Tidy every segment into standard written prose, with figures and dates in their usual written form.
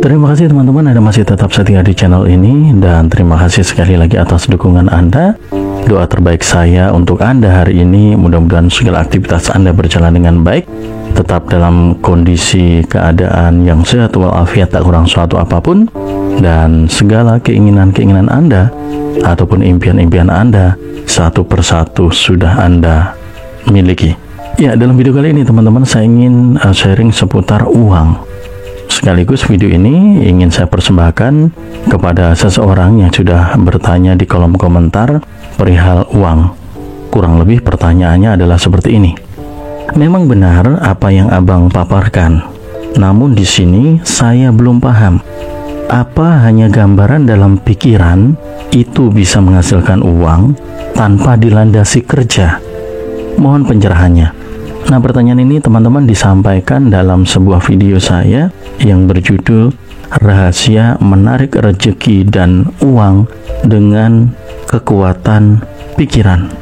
Terima kasih teman-teman Anda masih tetap setia di channel ini, dan terima kasih sekali lagi atas dukungan Anda. Doa terbaik saya untuk Anda hari ini, mudah-mudahan segala aktivitas Anda berjalan dengan baik, tetap dalam kondisi keadaan yang sehat walafiat, tak kurang suatu apapun, dan segala keinginan-keinginan Anda ataupun impian-impian Anda satu persatu sudah Anda miliki. Ya, dalam video kali ini teman-teman saya ingin sharing seputar uang. Sekaligus video ini ingin saya persembahkan kepada seseorang yang sudah bertanya di kolom komentar perihal uang. Kurang lebih pertanyaannya adalah seperti ini. Memang benar apa yang abang paparkan, namun di sini saya belum paham. Apa hanya gambaran dalam pikiran itu bisa menghasilkan uang tanpa dilandasi kerja? Mohon pencerahannya. Nah, pertanyaan ini teman-teman disampaikan dalam sebuah video saya yang berjudul Rahasia Menarik Rezeki dan Uang dengan Kekuatan Pikiran.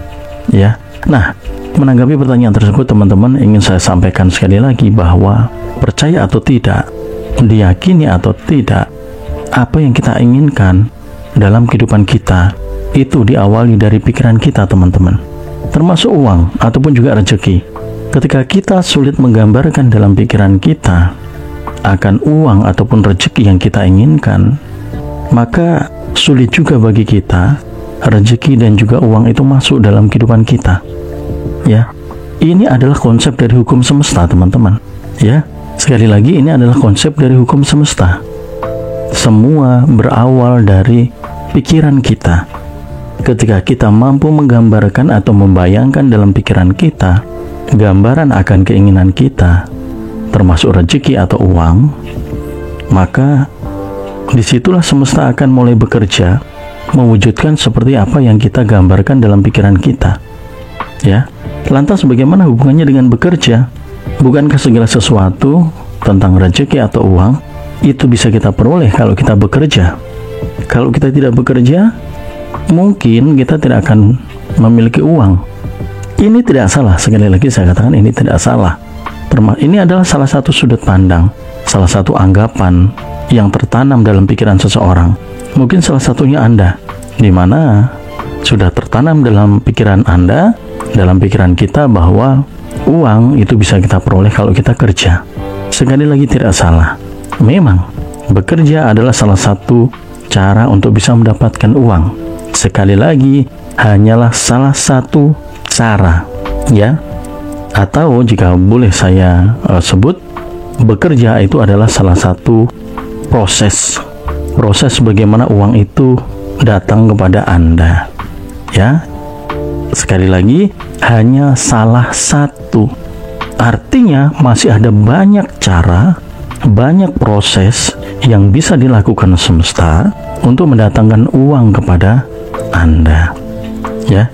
Ya. Nah, menanggapi pertanyaan tersebut teman-teman ingin saya sampaikan sekali lagi bahwa percaya atau tidak, diyakini atau tidak, apa yang kita inginkan dalam kehidupan kita itu diawali dari pikiran kita teman-teman. Termasuk uang ataupun juga rezeki. Ketika kita sulit menggambarkan dalam pikiran kita akan uang ataupun rezeki yang kita inginkan, maka sulit juga bagi kita rezeki dan juga uang itu masuk dalam kehidupan kita. Ya, ini adalah konsep dari hukum semesta teman-teman. Ya, sekali lagi ini adalah konsep dari hukum semesta. Semua berawal dari pikiran kita. Ketika kita mampu menggambarkan atau membayangkan dalam pikiran kita gambaran akan keinginan kita, termasuk rezeki atau uang, maka disitulah semesta akan mulai bekerja mewujudkan seperti apa yang kita gambarkan dalam pikiran kita. Ya, lantas bagaimana hubungannya dengan bekerja? Bukankah segala sesuatu tentang rezeki atau uang itu bisa kita peroleh kalau kita bekerja? Kalau kita tidak bekerja, mungkin kita tidak akan memiliki uang. Ini tidak salah, sekali lagi saya katakan ini tidak salah. Ini adalah salah satu sudut pandang, salah satu anggapan yang tertanam dalam pikiran seseorang. Mungkin salah satunya Anda, di mana sudah tertanam dalam pikiran Anda, dalam pikiran kita bahwa uang itu bisa kita peroleh kalau kita kerja. Sekali lagi tidak salah. Memang bekerja adalah salah satu cara untuk bisa mendapatkan uang. Sekali lagi hanyalah salah satu cara, ya. Atau jika boleh saya sebut, bekerja itu adalah salah satu proses bagaimana uang itu datang kepada Anda, ya. Sekali lagi hanya salah satu, artinya masih ada banyak cara, banyak proses yang bisa dilakukan semesta untuk mendatangkan uang kepada Anda, ya.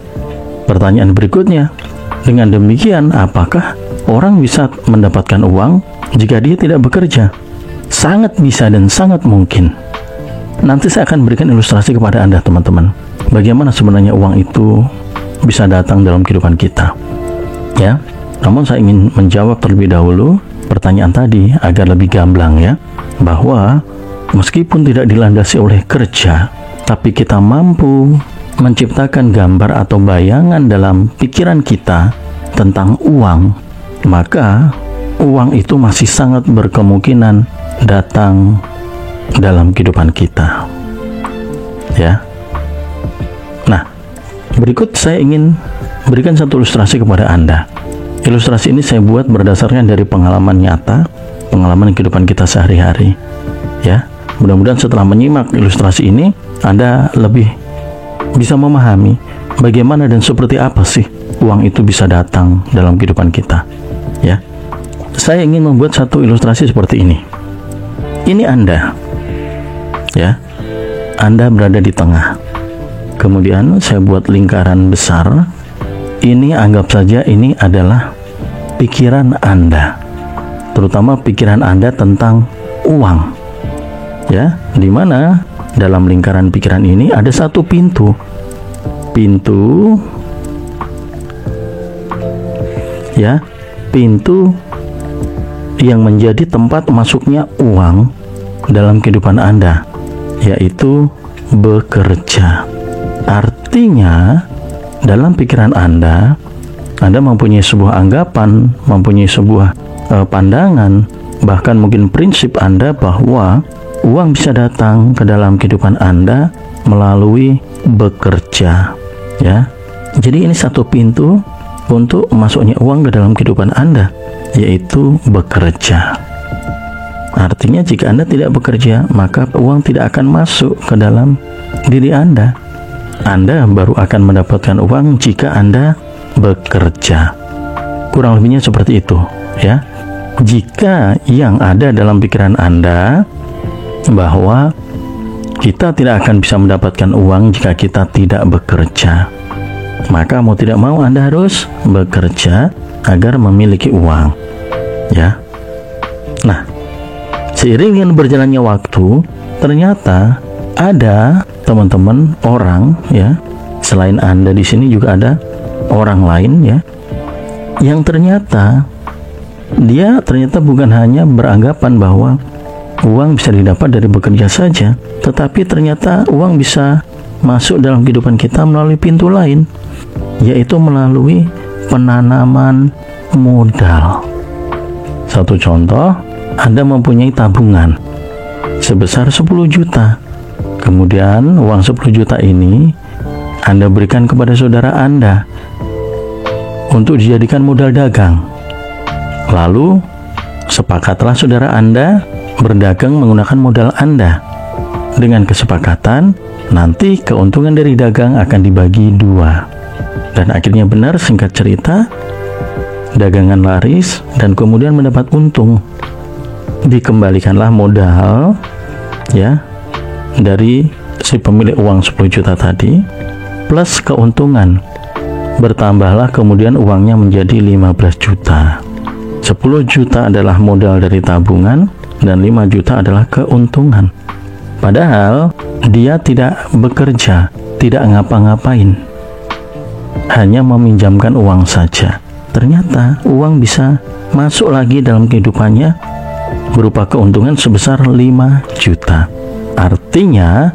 Pertanyaan berikutnya, dengan demikian apakah orang bisa mendapatkan uang jika dia tidak bekerja? Sangat bisa dan sangat mungkin. Nanti saya akan berikan ilustrasi kepada Anda teman-teman, bagaimana sebenarnya uang itu bisa datang dalam kehidupan kita, ya. Namun saya ingin menjawab terlebih dahulu pertanyaan tadi agar lebih gamblang, ya, bahwa meskipun tidak dilandasi oleh kerja, tapi kita mampu menciptakan gambar atau bayangan dalam pikiran kita tentang uang, maka uang itu masih sangat berkemungkinan datang dalam kehidupan kita, ya. Nah, berikut saya ingin berikan satu ilustrasi kepada Anda. Ilustrasi ini saya buat berdasarkan dari pengalaman nyata, pengalaman kehidupan kita sehari-hari, ya. Mudah-mudahan setelah menyimak ilustrasi ini Anda lebih bisa memahami bagaimana dan seperti apa sih uang itu bisa datang dalam kehidupan kita, ya. Saya ingin membuat satu ilustrasi seperti ini. Ini Anda, ya. Anda berada di tengah. Kemudian saya buat lingkaran besar. Ini anggap saja ini adalah pikiran Anda, terutama pikiran Anda tentang uang, ya, di mana dalam lingkaran pikiran ini ada satu pintu, ya, pintu yang menjadi tempat masuknya uang dalam kehidupan Anda, yaitu bekerja. Artinya, dalam pikiran Anda mempunyai sebuah anggapan, mempunyai sebuah pandangan, bahkan mungkin prinsip Anda bahwa uang bisa datang ke dalam kehidupan Anda melalui bekerja, ya. Jadi ini satu pintu untuk masuknya uang ke dalam kehidupan Anda, yaitu bekerja. Artinya jika Anda tidak bekerja, maka uang tidak akan masuk ke dalam diri Anda. Anda baru akan mendapatkan uang jika Anda bekerja. Kurang lebihnya seperti itu, ya. Jika yang ada dalam pikiran Anda bahwa kita tidak akan bisa mendapatkan uang jika kita tidak bekerja, maka mau tidak mau Anda harus bekerja agar memiliki uang, ya. Nah, seiring dengan berjalannya waktu, ternyata ada teman-teman orang, ya, selain Anda di sini juga ada orang lain, ya, yang ternyata bukan hanya beranggapan bahwa uang bisa didapat dari bekerja saja, tetapi ternyata uang bisa masuk dalam kehidupan kita melalui pintu lain, yaitu melalui penanaman modal. Satu contoh, Anda mempunyai tabungan sebesar 10 juta. Kemudian uang 10 juta ini Anda berikan kepada saudara Anda untuk dijadikan modal dagang. Lalu sepakatlah saudara Anda berdagang menggunakan modal Anda. Dengan kesepakatan, nanti keuntungan dari dagang akan dibagi 2. Dan akhirnya benar, singkat cerita, dagangan laris dan kemudian mendapat untung. Dikembalikanlah modal, ya, dari si pemilik uang 10 juta tadi plus keuntungan. Bertambahlah kemudian uangnya menjadi 15 juta. 10 juta adalah modal dari tabungan dan 5 juta adalah keuntungan. Padahal dia tidak bekerja, tidak ngapa-ngapain, hanya meminjamkan uang saja. Ternyata uang bisa masuk lagi dalam kehidupannya berupa keuntungan sebesar 5 juta. Artinya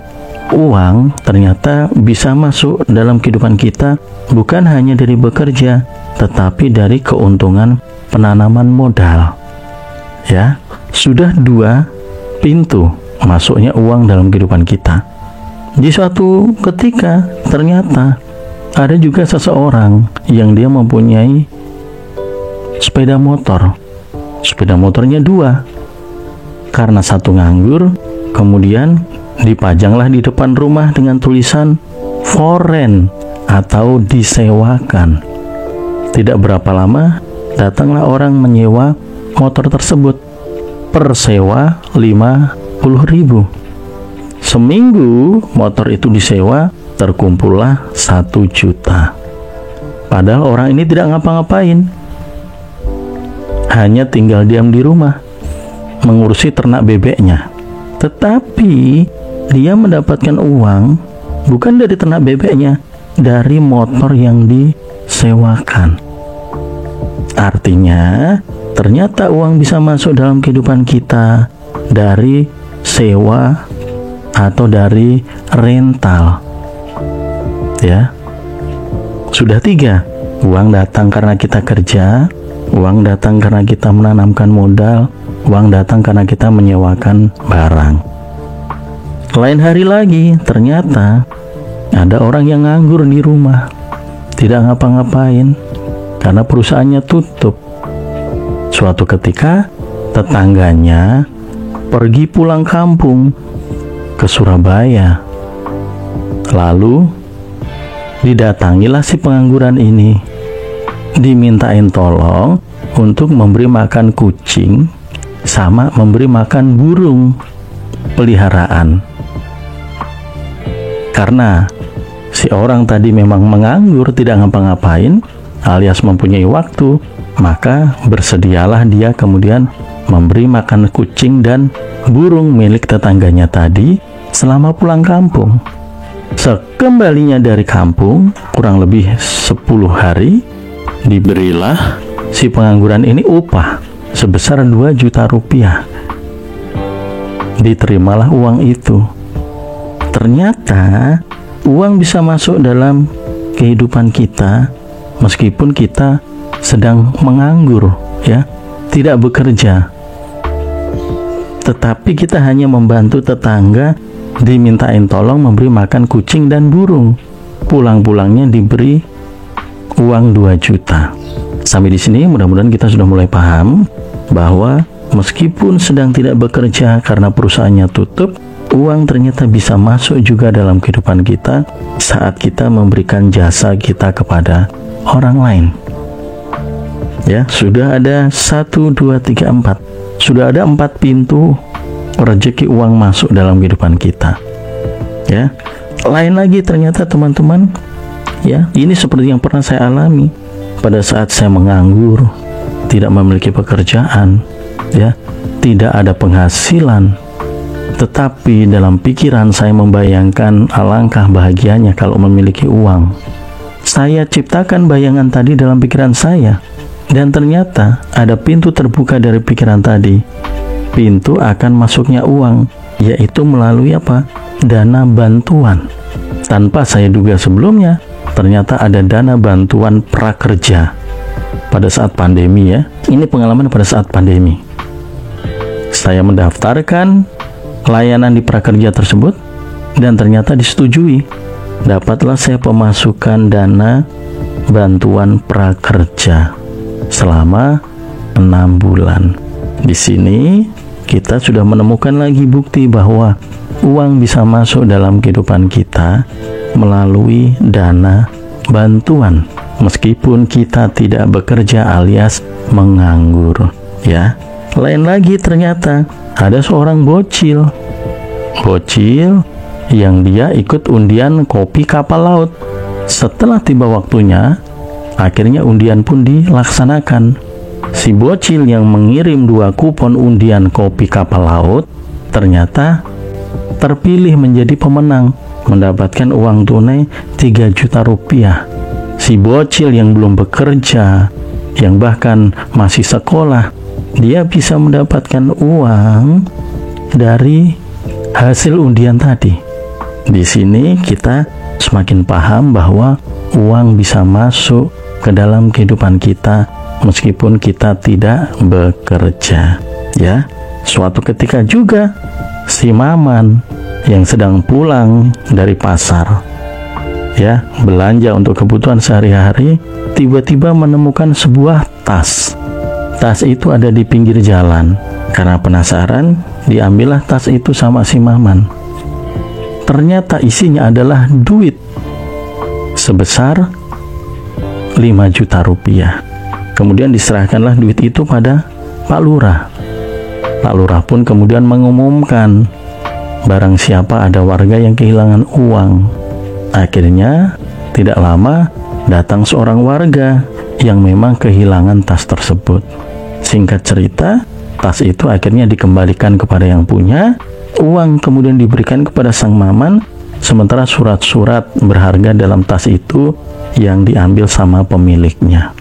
uang ternyata bisa masuk dalam kehidupan kita bukan hanya dari bekerja, tetapi dari keuntungan penanaman modal. Ya, sudah 2 pintu masuknya uang dalam kehidupan kita. Di suatu ketika ternyata ada juga seseorang yang dia mempunyai sepeda motor. Sepeda motornya 2. Karena satu nganggur, kemudian dipajanglah di depan rumah dengan tulisan for rent atau disewakan. Tidak berapa lama datanglah orang menyewa motor tersebut. Per sewa 50.000. Seminggu motor itu disewa, terkumpullah 1 juta. Padahal orang ini tidak ngapa-ngapain, hanya tinggal diam di rumah mengurusi ternak bebeknya. Tetapi dia mendapatkan uang bukan dari ternak bebeknya, dari motor yang disewakan. Artinya ternyata uang bisa masuk dalam kehidupan kita dari sewa atau dari rental. Ya, sudah 3. Uang datang karena kita kerja, uang datang karena kita menanamkan modal, uang datang karena kita menyewakan barang. Lain hari lagi, ternyata ada orang yang nganggur di rumah, tidak ngapa-ngapain karena perusahaannya tutup. Suatu ketika tetangganya pergi pulang kampung ke Surabaya. Lalu didatangilah si pengangguran ini, dimintain tolong untuk memberi makan kucing sama memberi makan burung peliharaan. Karena si orang tadi memang menganggur, tidak ngapa-ngapain alias mempunyai waktu, maka bersedialah dia kemudian memberi makan kucing dan burung milik tetangganya tadi selama pulang kampung. Sekembalinya dari kampung, kurang lebih 10 hari, diberilah si pengangguran ini upah sebesar 2 juta rupiah. diterimalah uang itu. Ternyata uang bisa masuk dalam kehidupan kita meskipun kita sedang menganggur, ya, tidak bekerja. Tetapi kita hanya membantu tetangga, dimintain tolong memberi makan kucing dan burung. Pulang-pulangnya diberi uang 2 juta. Sampai di sini mudah-mudahan kita sudah mulai paham bahwa meskipun sedang tidak bekerja karena perusahaannya tutup, uang ternyata bisa masuk juga dalam kehidupan kita saat kita memberikan jasa kita kepada orang lain. Ya, sudah ada 1, 2, 3, 4. Sudah ada 4 pintu rezeki uang masuk dalam kehidupan kita. Ya, lain lagi ternyata teman-teman, ya, ini seperti yang pernah saya alami pada saat saya menganggur, tidak memiliki pekerjaan, ya, tidak ada penghasilan. Tetapi dalam pikiran saya membayangkan alangkah bahagianya kalau memiliki uang. Saya ciptakan bayangan tadi dalam pikiran saya, dan ternyata ada pintu terbuka dari pikiran tadi. Pintu akan masuknya uang, yaitu melalui apa? Dana bantuan. Tanpa saya duga sebelumnya, ternyata ada dana bantuan prakerja pada saat pandemi, ya. Ini pengalaman pada saat pandemi. Saya mendaftarkan layanan di prakerja tersebut dan ternyata disetujui. Dapatlah saya pemasukan dana bantuan prakerja selama 6 bulan. Di sini kita sudah menemukan lagi bukti bahwa uang bisa masuk dalam kehidupan kita melalui dana bantuan meskipun kita tidak bekerja alias menganggur, ya. Lain lagi ternyata ada seorang bocil yang dia ikut undian kopi kapal laut. Setelah tiba waktunya, akhirnya undian pun dilaksanakan. Si bocil yang mengirim 2 kupon undian kopi kapal laut ternyata terpilih menjadi pemenang, mendapatkan uang tunai 3 juta rupiah. Si bocil yang belum bekerja, yang bahkan masih sekolah, dia bisa mendapatkan uang dari hasil undian tadi. Di sini kita semakin paham bahwa uang bisa masuk ke dalam kehidupan kita meskipun kita tidak bekerja, ya. Suatu ketika juga si Maman yang sedang pulang dari pasar, ya, belanja untuk kebutuhan sehari-hari, tiba-tiba menemukan sebuah tas. Tas itu ada di pinggir jalan. Karena penasaran, diambillah tas itu sama si Maman. Ternyata isinya adalah duit sebesar 5 juta rupiah. Kemudian diserahkanlah duit itu pada Pak Lurah. Pak Lurah pun kemudian mengumumkan barang siapa ada warga yang kehilangan uang. Akhirnya tidak lama datang seorang warga yang memang kehilangan tas tersebut. Singkat cerita, tas itu akhirnya dikembalikan kepada yang punya. Uang kemudian diberikan kepada sang Maman, sementara surat-surat berharga dalam tas itu yang diambil sama pemiliknya.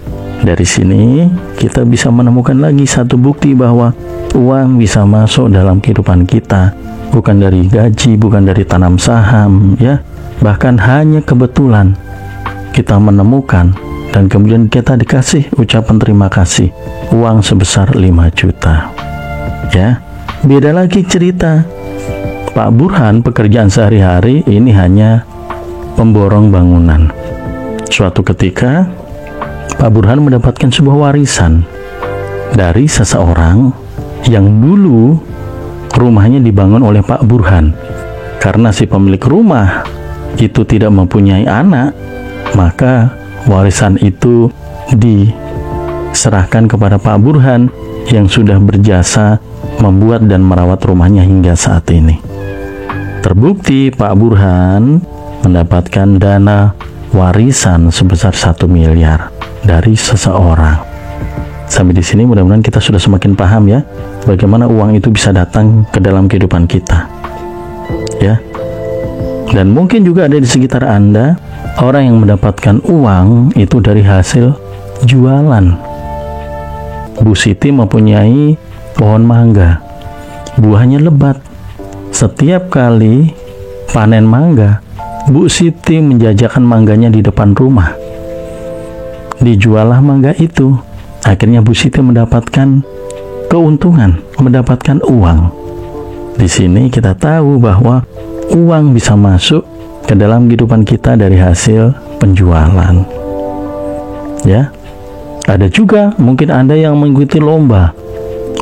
Dari sini kita bisa menemukan lagi satu bukti bahwa uang bisa masuk dalam kehidupan kita, bukan dari gaji, bukan dari tanam saham, ya, bahkan hanya kebetulan kita menemukan dan kemudian kita dikasih ucapan terima kasih, uang sebesar 5 juta. Ya, beda lagi cerita Pak Burhan. Pekerjaan sehari-hari ini hanya pemborong bangunan. Suatu ketika Pak Burhan mendapatkan sebuah warisan dari seseorang yang dulu rumahnya dibangun oleh Pak Burhan. Karena si pemilik rumah itu tidak mempunyai anak, maka warisan itu diserahkan kepada Pak Burhan yang sudah berjasa membuat dan merawat rumahnya hingga saat ini. Terbukti Pak Burhan mendapatkan dana warisan sebesar 1 miliar dari seseorang. Sampai di sini mudah-mudahan kita sudah semakin paham, ya, bagaimana uang itu bisa datang ke dalam kehidupan kita, ya. Dan mungkin juga ada di sekitar Anda orang yang mendapatkan uang itu dari hasil jualan. Bu Siti mempunyai pohon mangga, buahnya lebat, Setiap kali panen mangga, Bu Siti menjajakan mangganya di depan rumah. Dijualah mangga itu. Akhirnya Bu Siti mendapatkan keuntungan, mendapatkan uang. Di sini kita tahu bahwa uang bisa masuk ke dalam kehidupan kita dari hasil penjualan. Ya. Ada juga mungkin Anda yang mengikuti lomba,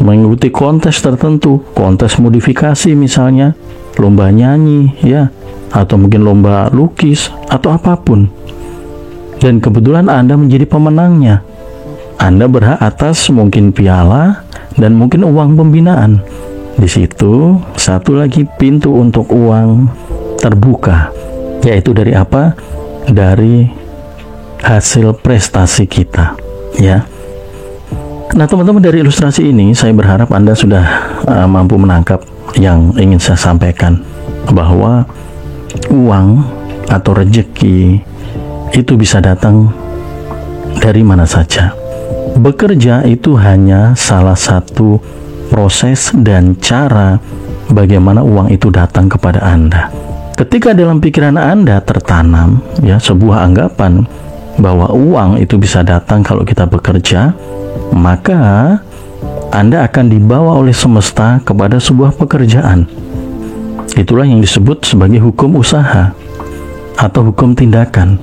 mengikuti kontes tertentu, kontes modifikasi misalnya, lomba nyanyi ya, atau mungkin lomba lukis atau apapun. Dan kebetulan Anda menjadi pemenangnya. Anda berhak atas mungkin piala dan mungkin uang pembinaan. Di situ satu lagi pintu untuk uang terbuka, yaitu dari apa? Dari hasil prestasi kita, ya. Nah, teman-teman, dari ilustrasi ini saya berharap Anda sudah mampu menangkap yang ingin saya sampaikan, bahwa uang atau rezeki itu bisa datang dari mana saja. Bekerja itu hanya salah satu proses dan cara bagaimana uang itu datang kepada Anda. Ketika dalam pikiran Anda tertanam ya sebuah anggapan bahwa uang itu bisa datang kalau kita bekerja, maka Anda akan dibawa oleh semesta kepada sebuah pekerjaan. Itulah yang disebut sebagai hukum usaha atau hukum tindakan,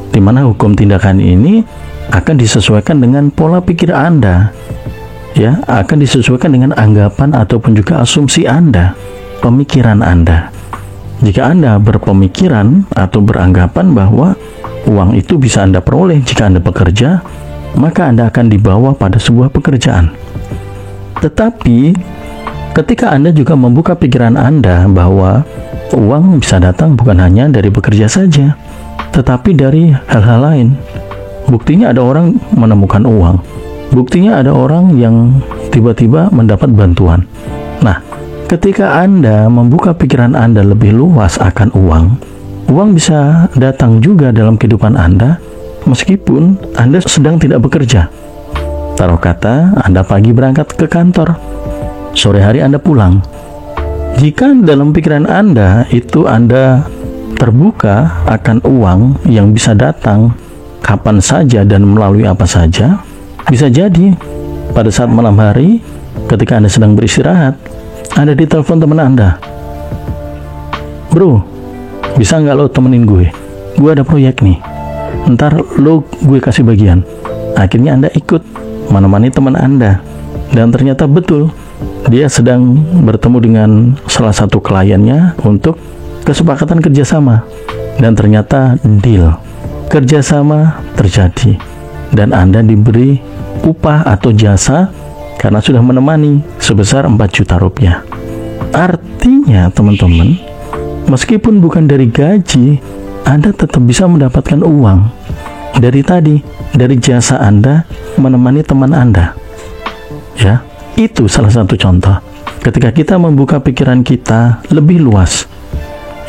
di mana hukum tindakan ini akan disesuaikan dengan pola pikir Anda, ya, akan disesuaikan dengan anggapan ataupun juga asumsi Anda, pemikiran Anda. Jika Anda berpemikiran atau beranggapan bahwa uang itu bisa Anda peroleh jika Anda bekerja, maka Anda akan dibawa pada sebuah pekerjaan. Tetapi ketika Anda juga membuka pikiran Anda bahwa uang bisa datang bukan hanya dari bekerja saja, tetapi dari hal-hal lain. Buktinya ada orang menemukan uang. Buktinya ada orang yang tiba-tiba mendapat bantuan. Nah, ketika Anda membuka pikiran Anda lebih luas akan uang, uang bisa datang juga dalam kehidupan Anda meskipun Anda sedang tidak bekerja. Taruh kata Anda pagi berangkat ke kantor, sore hari Anda pulang. Jika dalam pikiran Anda itu Anda terbuka akan uang yang bisa datang kapan saja dan melalui apa saja, bisa jadi pada saat malam hari ketika Anda sedang beristirahat, Anda ditelepon teman Anda, "Bro, bisa nggak lo temenin gue? Gue ada proyek nih, ntar lo gue kasih bagian." Akhirnya Anda ikut menemani teman Anda, dan ternyata betul dia sedang bertemu dengan salah satu kliennya untuk kesepakatan kerjasama, dan ternyata deal kerjasama terjadi, dan Anda diberi upah atau jasa karena sudah menemani sebesar 4 juta rupiah. Artinya teman-teman, meskipun bukan dari gaji, Anda tetap bisa mendapatkan uang dari jasa Anda menemani teman Anda. Ya, itu salah satu contoh. Ketika kita membuka pikiran kita lebih luas,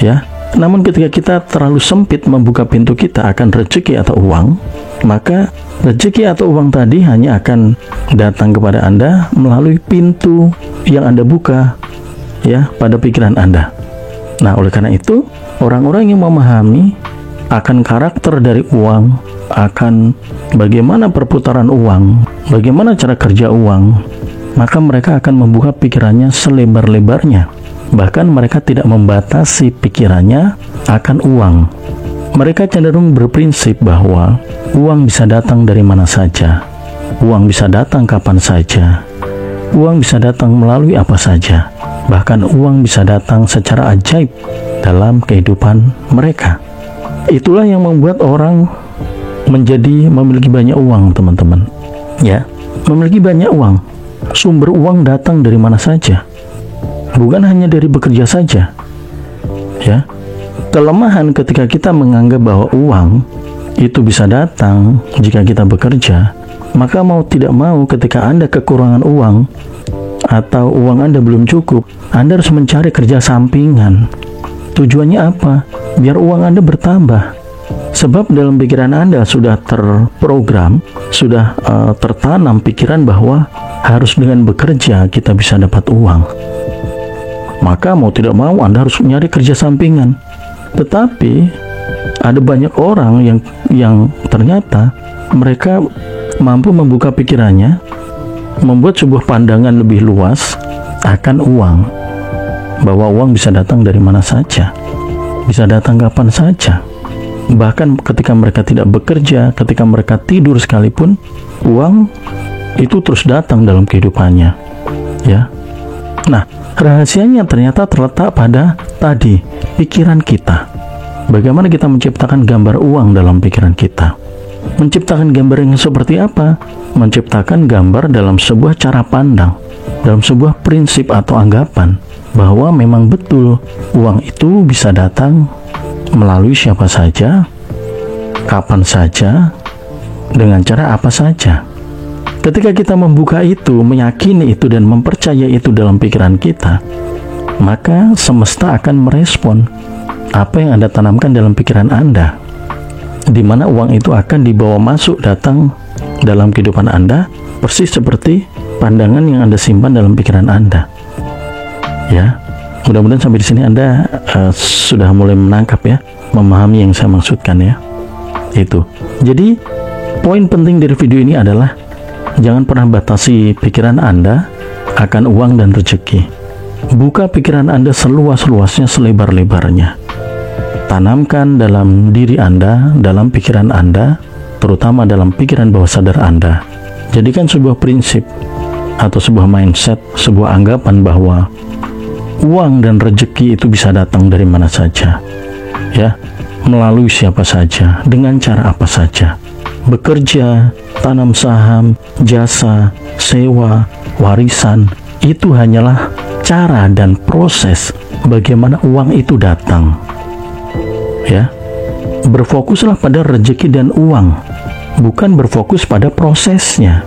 ya. Namun ketika kita terlalu sempit membuka pintu kita akan rezeki atau uang, maka rezeki atau uang tadi hanya akan datang kepada Anda melalui pintu yang Anda buka, ya, pada pikiran Anda. Nah, oleh karena itu, orang-orang yang memahami akan karakter dari uang, akan bagaimana perputaran uang, bagaimana cara kerja uang, maka mereka akan membuka pikirannya selebar-lebarnya. Bahkan mereka tidak membatasi pikirannya akan uang. Mereka cenderung berprinsip bahwa uang bisa datang dari mana saja, uang bisa datang kapan saja, uang bisa datang melalui apa saja, bahkan uang bisa datang secara ajaib dalam kehidupan mereka. Itulah yang membuat orang menjadi memiliki banyak uang, teman-teman. Ya, memiliki banyak uang. Sumber uang datang dari mana saja, bukan hanya dari bekerja saja. Ya, kelemahan ketika kita menganggap bahwa uang itu bisa datang jika kita bekerja, maka mau tidak mau ketika Anda kekurangan uang atau uang Anda belum cukup, Anda harus mencari kerja sampingan. Tujuannya apa? Biar uang Anda bertambah. Sebab dalam pikiran Anda sudah terprogram, sudah tertanam pikiran bahwa harus dengan bekerja kita bisa dapat uang. maka mau tidak mau Anda harus nyari kerja sampingan. Tetapi ada banyak orang yang ternyata mereka mampu membuka pikirannya, membuat sebuah pandangan lebih luas akan uang, bahwa uang bisa datang dari mana saja, bisa datang kapan saja. Bahkan ketika mereka tidak bekerja, ketika mereka tidur sekalipun, uang itu terus datang dalam kehidupannya, ya. Nah, rahasianya ternyata terletak pada tadi, pikiran kita. Bagaimana kita menciptakan gambar uang dalam pikiran kita? Menciptakan gambar yang seperti apa? Menciptakan gambar dalam sebuah cara pandang, dalam sebuah prinsip atau anggapan, bahwa memang betul uang itu bisa datang melalui siapa saja, kapan saja, dengan cara apa saja. Ketika kita membuka itu, meyakini itu, dan mempercaya itu dalam pikiran kita, maka semesta akan merespon apa yang Anda tanamkan dalam pikiran Anda, di mana uang itu akan dibawa masuk, datang dalam kehidupan Anda, persis seperti pandangan yang Anda simpan dalam pikiran Anda. Ya, mudah-mudahan sampai di sini Anda sudah mulai menangkap, ya, memahami yang saya maksudkan, ya. Itu. Jadi, poin penting dari video ini adalah jangan pernah batasi pikiran Anda akan uang dan rezeki. Buka pikiran Anda seluas-luasnya, selebar-lebarnya. Tanamkan dalam diri Anda, dalam pikiran Anda, terutama dalam pikiran bawah sadar Anda. Jadikan sebuah prinsip atau sebuah mindset, sebuah anggapan bahwa uang dan rezeki itu bisa datang dari mana saja, ya, melalui siapa saja, dengan cara apa saja. Bekerja, tanam saham, jasa, sewa, warisan, itu hanyalah cara dan proses bagaimana uang itu datang. Ya, berfokuslah pada rezeki dan uang, bukan berfokus pada prosesnya.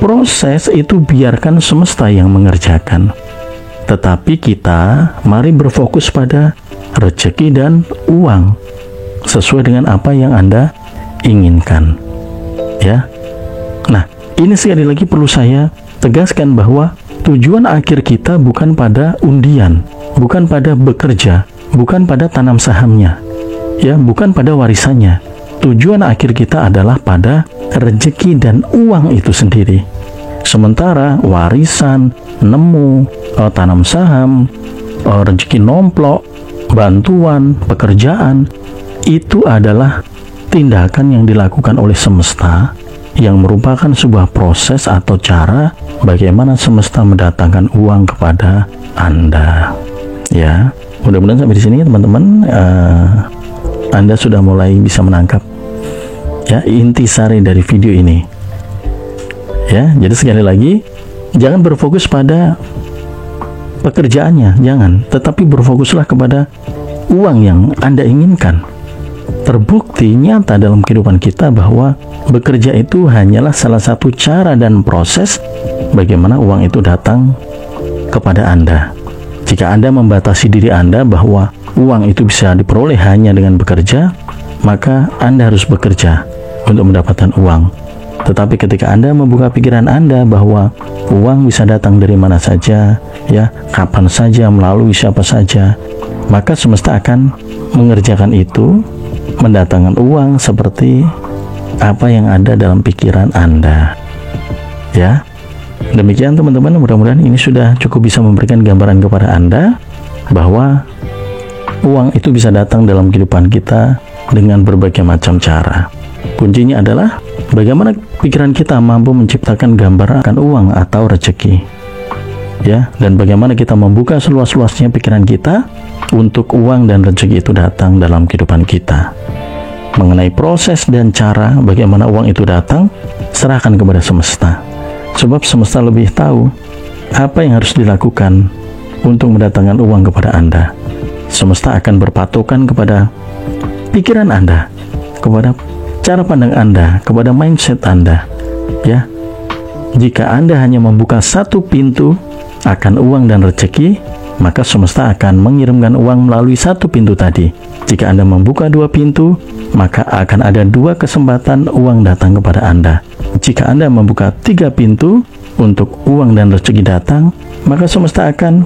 Proses itu biarkan semesta yang mengerjakan. Tetapi kita mari berfokus pada rezeki dan uang, sesuai dengan apa yang Anda inginkan, ya. Nah, ini sekali lagi perlu saya tegaskan bahwa tujuan akhir kita bukan pada undian, bukan pada bekerja, bukan pada tanam sahamnya, ya, bukan pada warisannya. Tujuan akhir kita adalah pada rezeki dan uang itu sendiri. Sementara warisan, nemu, tanam saham, rezeki nomplok, bantuan, pekerjaan, itu adalah tindakan yang dilakukan oleh semesta, yang merupakan sebuah proses atau cara bagaimana semesta mendatangkan uang kepada Anda. Ya, mudah-mudahan sampai di sini teman-teman Anda sudah mulai bisa menangkap, ya, intisari dari video ini. Ya, jadi sekali lagi, jangan berfokus pada pekerjaannya, jangan, tetapi berfokuslah kepada uang yang Anda inginkan. Terbukti nyata dalam kehidupan kita bahwa bekerja itu hanyalah salah satu cara dan proses bagaimana uang itu datang kepada Anda. Jika Anda membatasi diri Anda bahwa uang itu bisa diperoleh hanya dengan bekerja, maka Anda harus bekerja untuk mendapatkan uang. Tetapi ketika Anda membuka pikiran Anda bahwa uang bisa datang dari mana saja, ya, kapan saja, melalui siapa saja, maka semesta akan mengerjakan itu, mendatangkan uang seperti apa yang ada dalam pikiran Anda. Ya, demikian teman-teman, mudah-mudahan ini sudah cukup bisa memberikan gambaran kepada Anda bahwa uang itu bisa datang dalam kehidupan kita dengan berbagai macam cara. Kuncinya adalah bagaimana pikiran kita mampu menciptakan gambar akan uang atau rezeki, ya, dan bagaimana kita membuka seluas-luasnya pikiran kita untuk uang dan rezeki itu datang dalam kehidupan kita. Mengenai proses dan cara bagaimana uang itu datang, serahkan kepada semesta, sebab semesta lebih tahu apa yang harus dilakukan untuk mendatangkan uang kepada Anda. Semesta akan berpatokan kepada pikiran Anda, kepada cara pandang Anda, kepada mindset Anda, ya. Jika Anda hanya membuka satu pintu akan uang dan rezeki, maka semesta akan mengirimkan uang melalui satu pintu tadi. Jika Anda membuka dua pintu, maka akan ada dua kesempatan uang datang kepada Anda. Jika Anda membuka tiga pintu untuk uang dan rezeki datang, maka semesta akan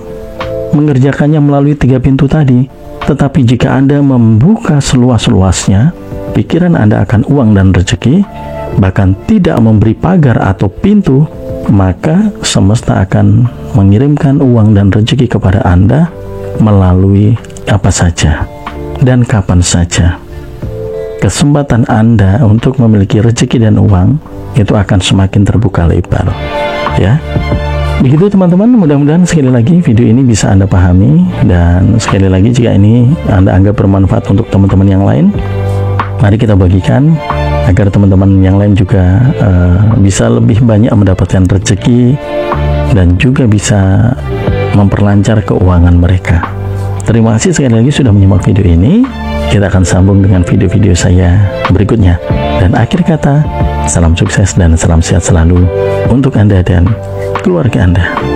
mengerjakannya melalui 3 pintu tadi. Tetapi jika Anda membuka seluas-luasnya, pikiran Anda akan uang dan rezeki, bahkan tidak memberi pagar atau pintu, maka semesta akan mengirimkan uang dan rezeki kepada Anda melalui apa saja dan kapan saja. Kesempatan Anda untuk memiliki rezeki dan uang itu akan semakin terbuka lebar, ya. Begitu teman-teman, mudah-mudahan sekali lagi video ini bisa Anda pahami, dan sekali lagi jika ini Anda anggap bermanfaat untuk teman-teman yang lain, mari kita bagikan agar teman-teman yang lain juga bisa lebih banyak mendapatkan rezeki dan juga bisa memperlancar keuangan mereka. Terima kasih sekali lagi sudah menyimak video ini. Kita akan sambung dengan video-video saya berikutnya. Dan akhir kata, salam sukses dan salam sehat selalu untuk Anda dan keluarga Anda.